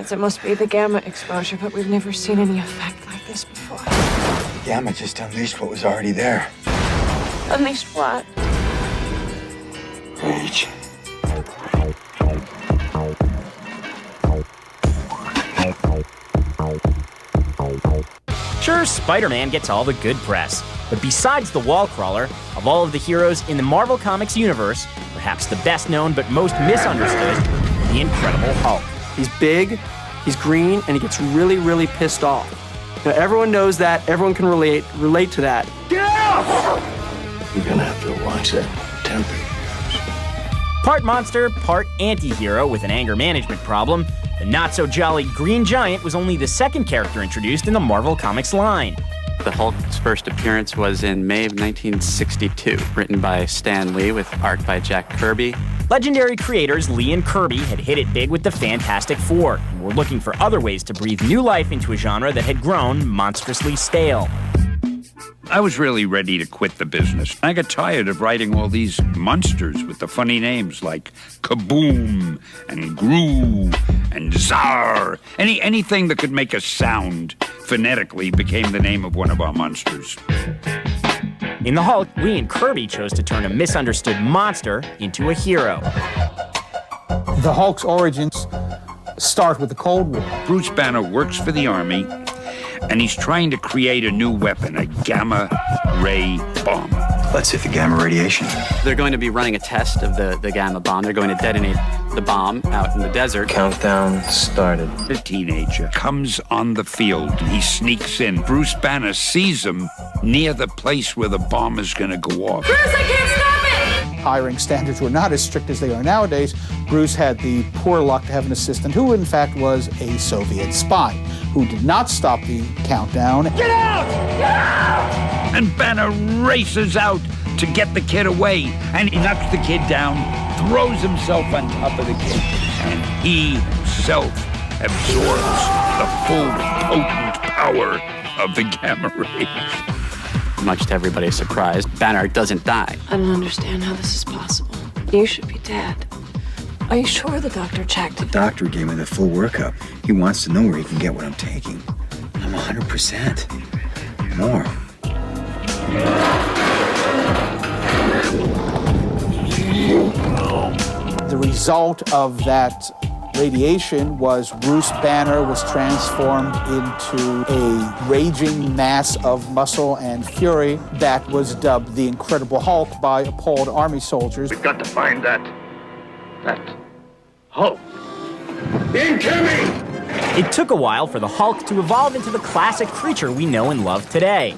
Besides, it must be the gamma exposure, but we've never seen any effect like this before. Gamma just unleashed what was already there. Unleashed what? Rage. Sure, Spider-Man gets all the good press, but besides the wall crawler, of all of the heroes in the Marvel Comics universe, perhaps the best known but most misunderstood, the Incredible Hulk. He's big, he's green, and he gets really, really pissed off. Now, everyone knows that, everyone can relate to that. Get out! You're gonna have to watch that temper. Part monster, part anti-hero with an anger management problem, the not-so-jolly Green Giant was only the second character introduced in the Marvel Comics line. The Hulk's first appearance was in May of 1962, written by Stan Lee with art by Jack Kirby. Legendary creators Lee and Kirby had hit it big with the Fantastic Four and were looking for other ways to breathe new life into a genre that had grown monstrously stale. I was really ready to quit the business. I got tired of writing all these monsters with the funny names like Kaboom and Gru and Czar. Anything that could make a sound phonetically became the name of one of our monsters. In the Hulk, Lee and Kirby chose to turn a misunderstood monster into a hero. The Hulk's origins start with the Cold War. Bruce Banner works for the Army, and he's trying to create a new weapon, a gamma ray bomb. Let's hit the gamma radiation. They're going to be running a test of the gamma bomb. They're going to detonate the bomb out in the desert. Countdown started. A teenager comes on the field. He sneaks in. Bruce Banner sees him near the place where the bomb is going to go off. Bruce, I can't stop it! Hiring standards were not as strict as they are nowadays. Bruce had the poor luck to have an assistant who, in fact, was a Soviet spy who did not stop the countdown. Get out! Get out! And Banner races out to get the kid away, and he knocks the kid down, throws himself on top of the kid, and he himself absorbs the full potent power of the gamma rays. Much to everybody's surprise, Banner doesn't die. I don't understand how this is possible. You should be dead. Are you sure the doctor checked? The doctor gave me the full workup. He wants to know where he can get what I'm taking. I'm 100%. More. The result of that radiation was Bruce Banner was transformed into a raging mass of muscle and fury that was dubbed the Incredible Hulk by appalled army soldiers. We've got to find that Hulk. Incoming! It took a while for the Hulk to evolve into the classic creature we know and love today.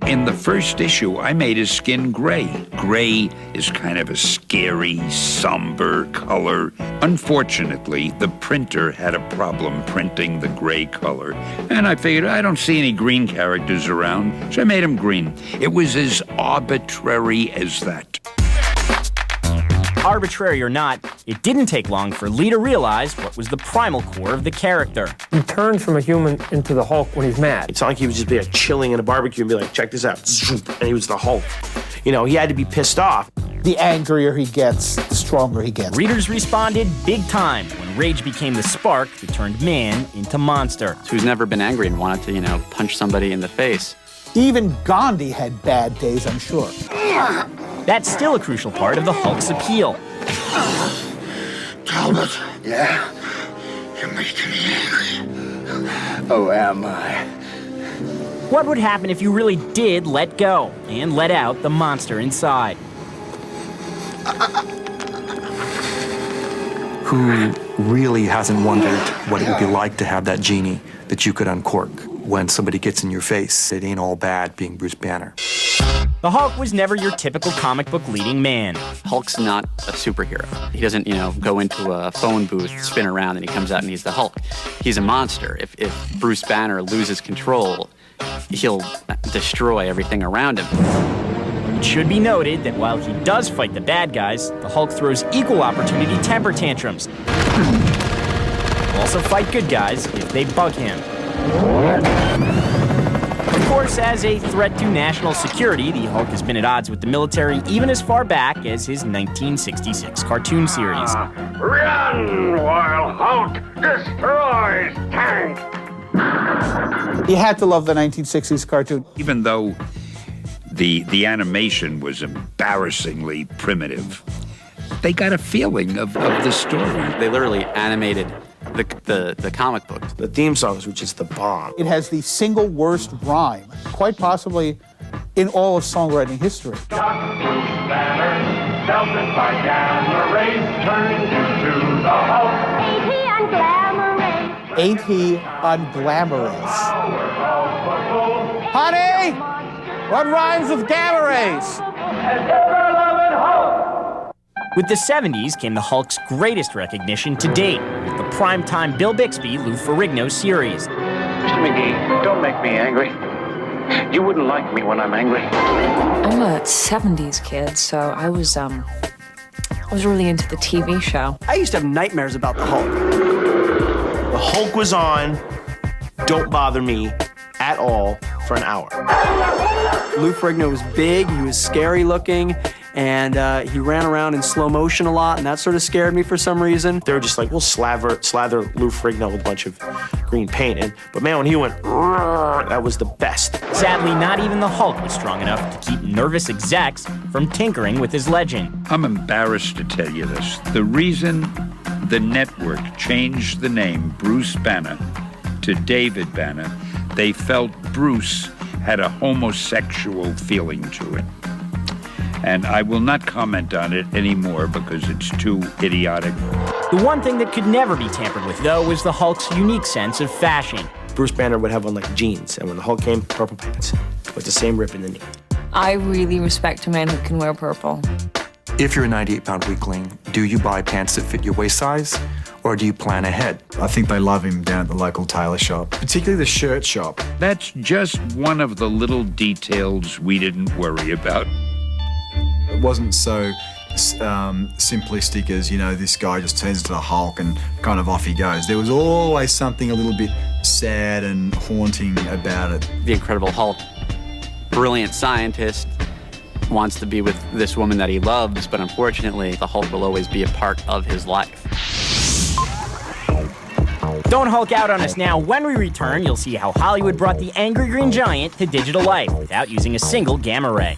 In the first issue, I made his skin gray. Gray is kind of a scary, somber color. Unfortunately, the printer had a problem printing the gray color, and I figured I don't see any green characters around, so I made him green. It was as arbitrary as that. Arbitrary or not, it didn't take long for Lee to realize what was the primal core of the character. He turns from a human into the Hulk when he's mad. It's not like he would just be chilling in a barbecue and be like, check this out. And he was the Hulk. You know, he had to be pissed off. The angrier he gets, the stronger he gets. Readers responded big time when rage became the spark that turned man into monster. So who's never been angry and wanted to, punch somebody in the face. Even Gandhi had bad days, I'm sure. That's still a crucial part of the Hulk's appeal. Talbot. Yeah? You're making me angry. Oh, am I? What would happen if you really did let go and let out the monster inside? Who really hasn't wondered what it would be like to have that genie that you could uncork when somebody gets in your face? It ain't all bad being Bruce Banner. The Hulk was never your typical comic book leading man. Hulk's not a superhero. He doesn't, go into a phone booth, spin around, and he comes out and he's the Hulk. He's a monster. If Bruce Banner loses control, he'll destroy everything around him. It should be noted that while he does fight the bad guys, the Hulk throws equal opportunity temper tantrums. He'll also fight good guys if they bug him. Of course, as a threat to national security, the Hulk has been at odds with the military even as far back as his 1966 cartoon series. Run while Hulk destroys tank! You had to love the 1960s cartoon. Even though the animation was embarrassingly primitive, they got a feeling of the story. They literally animated the comic books. The theme songs were just the bomb. It has the single worst rhyme, quite possibly in all of songwriting history. Bruce Banner, melted by gamma rays, turned into the Hulk. Ain't he unglamorous? Honey, what rhymes with gamma rays? With the 70s came the Hulk's greatest recognition to date, with the primetime Bill Bixby, Lou Ferrigno series. Mr. McGee, don't make me angry. You wouldn't like me when I'm angry. I'm a 70s kid, so I was really into the TV show. I used to have nightmares about the Hulk. The Hulk was on Don't Bother Me at all for an hour. Lou Ferrigno was big, he was scary looking, and he ran around in slow motion a lot, and that sort of scared me for some reason. They were just like, we'll slather Lou Ferrigno with a bunch of green paint. But man, when he went, that was the best. Sadly, not even the Hulk was strong enough to keep nervous execs from tinkering with his legend. I'm embarrassed to tell you this. The reason the network changed the name Bruce Banner to David Banner, they felt Bruce had a homosexual feeling to it. And I will not comment on it anymore because it's too idiotic. The one thing that could never be tampered with, though, was the Hulk's unique sense of fashion. Bruce Banner would have on like jeans, and when the Hulk came, purple pants with the same rip in the knee. I really respect a man who can wear purple. If you're a 98-pound weakling, do you buy pants that fit your waist size, or do you plan ahead? I think they love him down at the local tailor shop, particularly the shirt shop. That's just one of the little details we didn't worry about. It wasn't so simplistic as, this guy just turns into the Hulk and kind of off he goes. There was always something a little bit sad and haunting about it. The Incredible Hulk, brilliant scientist, wants to be with this woman that he loves, but unfortunately, the Hulk will always be a part of his life. Don't Hulk out on us now. When we return, you'll see how Hollywood brought the angry green giant to digital life without using a single gamma ray.